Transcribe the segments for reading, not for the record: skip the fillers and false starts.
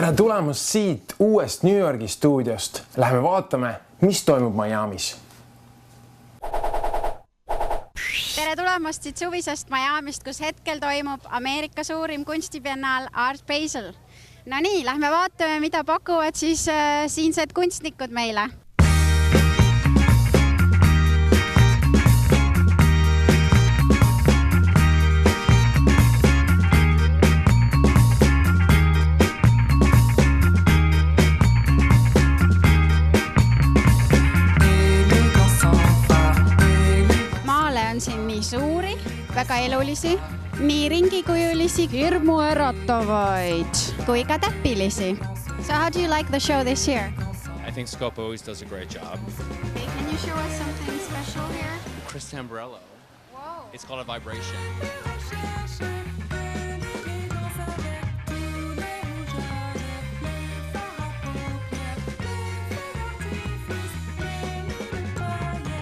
Tere tulemast siit uuest New Yorgi stuudiost. Läheme vaatame, mis toimub Miamis. Tere tulemast siit suvisest Miamist, kus hetkel toimub Ameerika suurim kunstibiennaal Art Basel. No nii, lähme vaatame, mida pakuvad siis siinsed kunstnikud meile. Siin nii suuri, väga elulisi, nii ringikujulisi, hirmuäratavaid kui ka täppilisi. So how do you like the show this year? I think Scope always does a great job. Okay, can you show us something special here? Chris Tamburello. Whoa. It's called a vibration.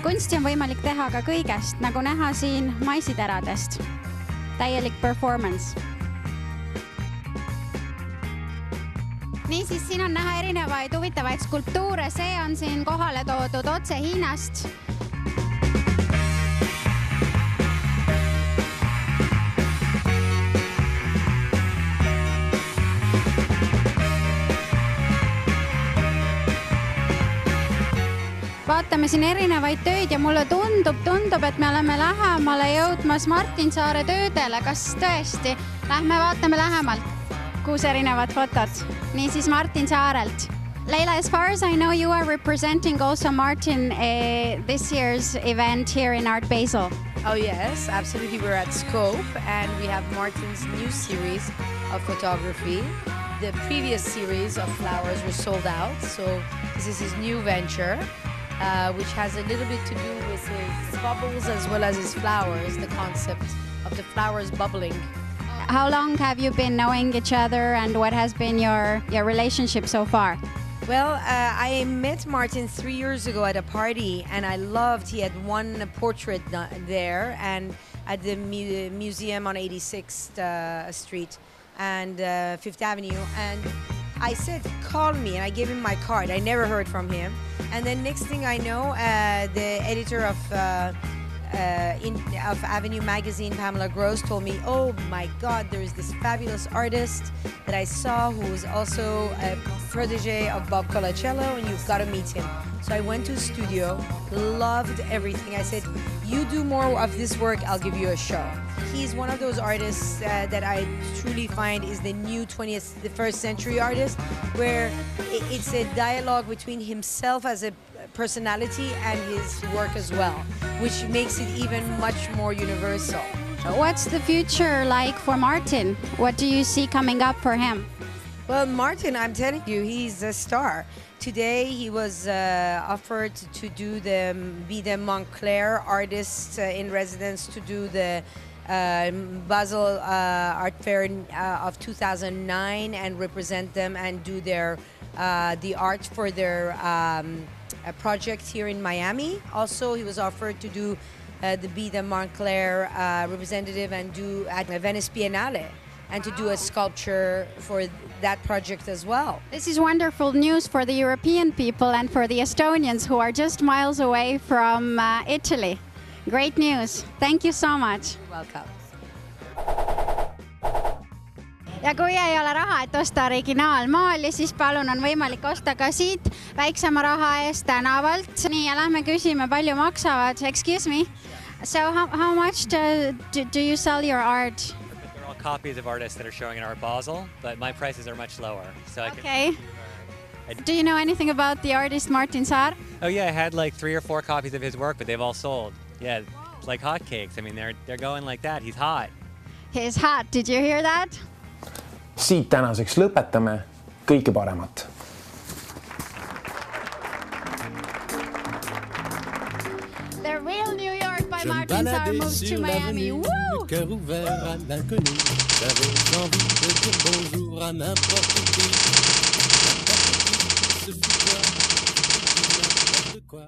Kunsti on võimalik teha ka kõigest, nagu näha siin maisiteradest. Täielik performance. Niisiis, siin on näha erinevaid huvitavaid skulptuure. See on siin kohale toodud otse Hiinast. Vaatame siin erinevaid töid ja mulle tundub, et me oleme lähemale jõudmas Martin Saare töödele. Kas tõesti? Lähme vaatame lähemalt, kus erinevad fotod. Niisiis Martin Saarelt. Leila, as far as I know, you are representing also Martin this year's event here in Art Basel. Oh yes, absolutely. We're at Scope and we have Martin's new series of photography. The previous series of flowers were sold out, so this is his new venture. Which has a little bit to do with his bubbles as well as his flowers, the concept of the flowers bubbling. How long have you been knowing each other and what has been your relationship so far? Well, I met Martin 3 years ago at a party and I loved, he had one portrait there and at the museum on 86th Street and 5th Avenue. And I said, call me, and I gave him my card. I never heard from him. And then next thing I know, the editor of Avenue magazine, Pamela Gross, told me, oh my God, there is this fabulous artist that I saw who was also a protege of Bob Colacello, and you've got to meet him. So I went to his studio, loved everything. I said, you do more of this work, I'll give you a show. He's one of those artists that I truly find is the new 21st century artist, where it's a dialogue between himself as a personality and his work as well, which makes it even much more universal. What's the future like for Martin? What do you see coming up for him? Well, Martin, I'm telling you, he's a star. Today he was offered to be the Montclair artist in residence to do the Basel Art Fair of 2009 and represent them and do their the art for their project here in Miami. Also, he was offered to do be the Montclair representative and do at Venice Biennale and to do a sculpture for that project as well. This is wonderful news for the European people and for the Estonians who are just miles away from Italy. Great news. Thank you so much. Welcome. Ja kui ei ole raha, et osta originaalmaali, siis palun on võimalik osta ka siit väiksema raha eest tänavalt. Nii, ja lähme küsime, palju maksavad. Excuse me. So how much do you sell your art? They're all copies of artists that are showing in Art Basel, but my prices are much lower. So Okay. Do you know anything about the artist Martin Saar? Oh yeah, I had like 3 or 4 copies of his work, but they've all sold. Yeah, like hotcakes. I mean, they're going like that. He's hot. He's hot. Did you hear that? Siit tänaseks lõpetame. Kõike paremat. The real New York by Martin Saar moves to Miami. Woo! Cœur ouvert à l'inconnu. J'avais envie de dire bonjour à n'importe qui. N'importe qui, ce fut toi. N'importe quoi.